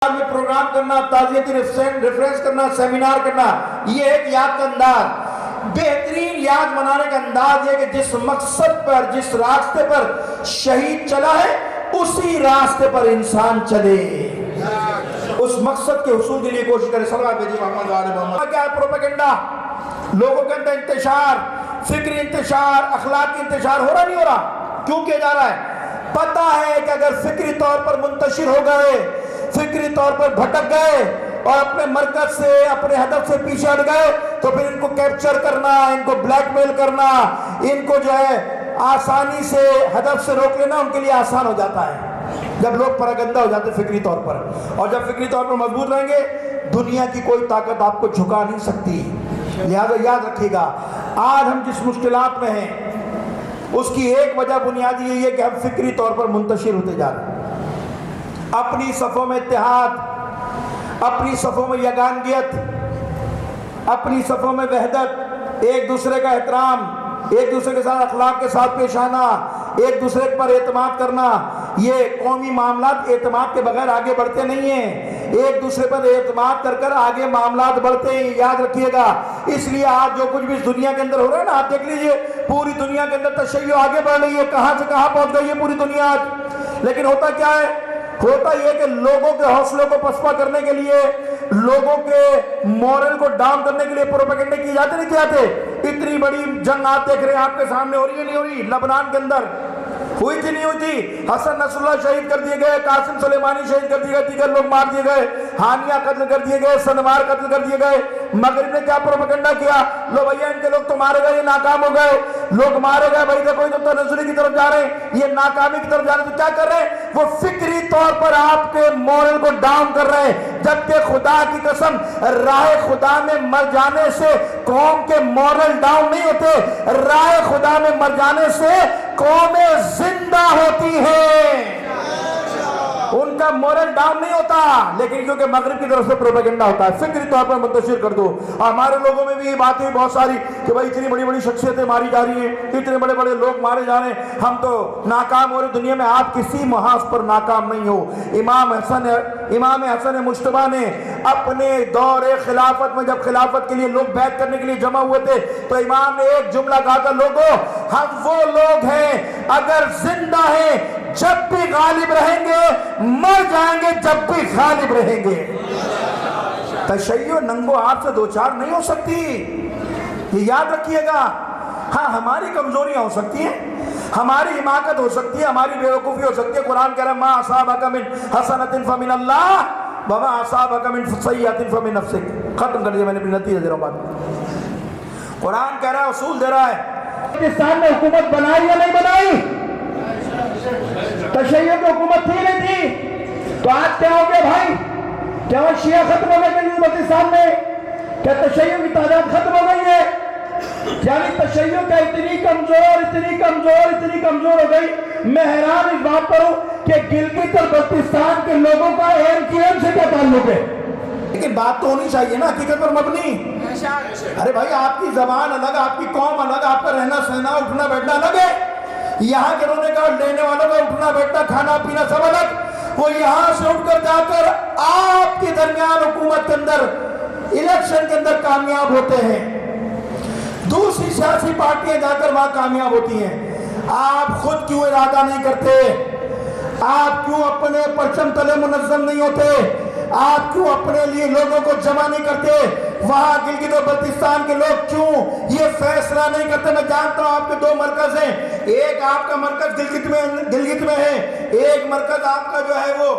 میں پروگرام کرنا، تعزیتی ریفرنس کرنا، سیمینار کرنا، یہ ایک یاد کا انداز، بہترین یاد منانے کا انداز یہ کہ جس مقصد پر، جس راستے پر شہید چلا ہے اسی راستے پر انسان چلے، اس مقصد کے حصول کے لیے کوشش کرے۔ صلوات بھیجیے محمد وآل محمد۔ کیا ہے پروپیگنڈا؟ لوگوں کے اندر انتشار، فکری انتشار، اخلاقی انتشار ہو رہا نہیں ہو رہا؟ کیوں کیا جا رہا ہے؟ پتہ ہے کہ اگر فکری طور پر منتشر ہو گئے، فکری طور پر بھٹک گئے اور اپنے مرکز سے، اپنے ہدف سے پیچھے ہٹ گئے تو پھر ان کو کیپچر کرنا، ان کو بلیک میل کرنا، ان کو جو ہے آسانی سے ہدف سے روک لینا ان کے لیے آسان ہو جاتا ہے جب لوگ پراگندہ ہو جاتے فکری طور پر۔ اور جب فکری طور پر مضبوط رہیں گے دنیا کی کوئی طاقت آپ کو جھکا نہیں سکتی۔ لہذا یاد رکھیے گا، آج ہم جس مشکلات میں ہیں اس کی ایک وجہ بنیادی یہی ہے کہ ہم فکری طور پر منتشر ہوتے جا رہے ہیں۔ اپنی صفوں میں اتحاد، اپنی صفوں میں یگانگیت، اپنی صفوں میں وحدت، ایک دوسرے کا احترام، ایک دوسرے کے ساتھ اخلاق کے ساتھ پیش آنا، ایک دوسرے پر اعتماد کرنا، یہ قومی معاملات اعتماد کے بغیر آگے بڑھتے نہیں ہیں۔ ایک دوسرے پر اعتماد کر کر آگے معاملات بڑھتے ہیں، یاد رکھیے گا۔ اس لیے آج جو کچھ بھی اس دنیا کے اندر ہو رہا ہے نا، آپ دیکھ لیجئے پوری دنیا کے اندر تشیع آگے بڑھ رہی ہے، کہاں سے کہاں پہنچ گئی ہے پوری دنیا آج۔ لیکن ہوتا کیا ہے؟ ہوتا یہ کہ لوگوں کے حوصلوں کو پسپا کرنے کے لیے، لوگوں کے مورل کو ڈاؤن کرنے کے لیے پروپیگنڈے کیے جاتے نہیں کیے جاتے۔ اتنی بڑی جنگ آپ دیکھ رہے ہیں، آپ کے سامنے ہو رہی ہے نہیں ہو رہی؟ لبنان کے اندر ہوئی تھی نہیں ہوئی تھی؟ حسن نصر اللہ شہید کر دیے گئے، قاسم سلیمانی شہید کر دیے گئے، دیگر لوگ مار دیے گئے، ہانیہ قتل کر دیے گئے، سنوار قتل کر دیے گئے۔ مغرب نے کیا پروپیگنڈا کیا؟ لو بھیا ان کے لوگ تو مارے گئے، یہ ناکام ہو گئے، لوگ مارے گئے، بھائی دیکھو یہ تو تنزلی کی طرف جا رہے ہیں، یہ ناکامی کی طرف جا رہے ہیں۔ تو کیا کر رہے ہیں؟ وہ فکری طور پر آپ کے مورل کو ڈاؤن کر رہے ہیں، جبکہ خدا کی قسم راہ خدا میں مر جانے سے قوم کے مورل ڈاؤن نہیں ہوتے، راہ خدا میں مر جانے سے قومیں زندہ ہوتی ہیں، ان کا مورل ڈاؤن نہیں ہوتا۔ لیکن کیونکہ مغرب کی طرف سے پروپیگنڈا ہوتا ہے، فکری طور پر منتشر کر دو۔ اور ہمارے لوگوں میں بھی یہ بات ہے بہت ساری کہ بھائی اتنی بڑی بڑی شخصیتیں ماری جا رہی ہیں، اتنے بڑے بڑے لوگ مارے جا رہے ہیں، ہم تو ناکام ہو رہے دنیا میں۔ آپ کسی محاذ پر ناکام نہیں ہو۔ امام حسن مجتبیٰ نے اپنے دور خلافت میں جب خلافت کے لیے لوگ بیعت کرنے کے لیے جمع ہوئے تھے تو امام نے ایک جملہ کہا تھا، لوگوں ہم وہ لوگ ہیں اگر زندہ ہیں جب بھی غالب رہیں گے، مر جائیں گے جب بھی غالب رہیں گے۔ تشیع ننگو آپ سے دو چار نہیں ہو سکتی، یہ یاد رکھیے گا۔ ہاں ہماری کمزوریاں ہو سکتی ہیں، ہماری حماقت ہو سکتی ہے، ہماری بیوقوفی ہو سکتی ہے۔ قرآن کہہ رہا ہے ما اصابک من حسنۃ فمن اللہ وما اصابک من سیئۃ فمن نفسک۔ ختم کر دیا میں نے، اپنی نتیجہ دے رہا ہوں بات۔ قرآن کہہ رہا ہے، اصول دے رہا ہے، پاکستان نے حکومت بنائی یا نہیں بنائی؟ تشیع کی حکومت تھی نہیں تھی؟ تو آج کیا ہو گیا بھائی؟ کیا وہ شیعہ ختم ہو گئے بلوچستان میں؟ کیا تشیع کی تعداد ختم ہو گئی ہے؟ یعنی تشیع کا اتنی کمزور ہو گئی۔ میں حیران اس بات پر ہوں کہ گلگت اور بلتستان کے لوگوں کا ANCM سے کیا تعلق ہے؟ لیکن بات تو ہونی چاہیے نا حقیقت پر مبنی۔ ارے بھائی آپ کی زبان الگ، آپ کی قوم الگ، آپ کا رہنا سہنا اٹھنا بیٹھنا الگ ہے۔ یہاں کے رونے کا لینے والوں کا اٹھنا بیٹھنا کھانا پینا سب الگ۔ وہ یہاں سے اٹھ کر جا کر آپ کے درمیان حکومت کے اندر الیکشن کے اندر کامیاب ہوتے ہیں، دوسری سیاسی پارٹیاں جا کر وہاں کامیاب ہوتی ہیں۔ آپ خود کیوں ارادہ نہیں کرتے؟ آپ کیوں اپنے پرچم تلے منظم نہیں ہوتے؟ آپ کیوں اپنے لیے لوگوں کو جمع نہیں کرتے؟ وہاں گلگت و بلتستان کے لوگ کیوں یہ فیصلہ نہیں کرتے؟ میں جانتا ہوں آپ کے دو مرکز ہیں، ایک آپ کا مرکز گلگت میں ہے، ایک مرکز آپ کا جو ہے وہ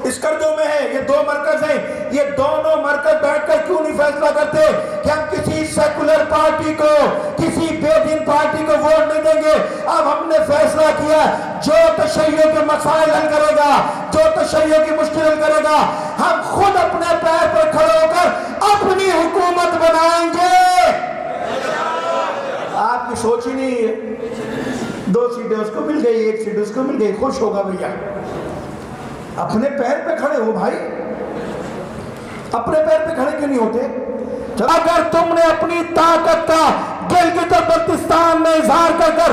اسکردو میں ہے، یہ دو مرکز ہیں۔ یہ دونوں مرکز بیٹھ کر کیوں نہیں فیصلہ کرتے کہ ہم کسی سیکولر پارٹی کو، کسی بے دین پارٹی کو ووٹ نہیں دیں گے؟ اب ہم نے فیصلہ کیا جو تشیع کے مسائل حل کرے گا، جو تشیع کی مشکل حل کرے گا، ہم خود اپنے پیر پر کھڑے ہو کر اپنی حکومت بنائیں گے۔ آپ کی سوچ ہی نہیں ہے، 2 سیٹیں اس کو مل گئی، 1 سیٹ اس کو مل گئی، خوش ہوگا بھیا۔ اپنے پیر پہ کھڑے ہو بھائی، اپنے پیر پہ کھڑے کیوں نہیں ہوتے؟ اگر تم نے اپنی طاقت کا گلگت اور بلتستان میں اظہار کر کر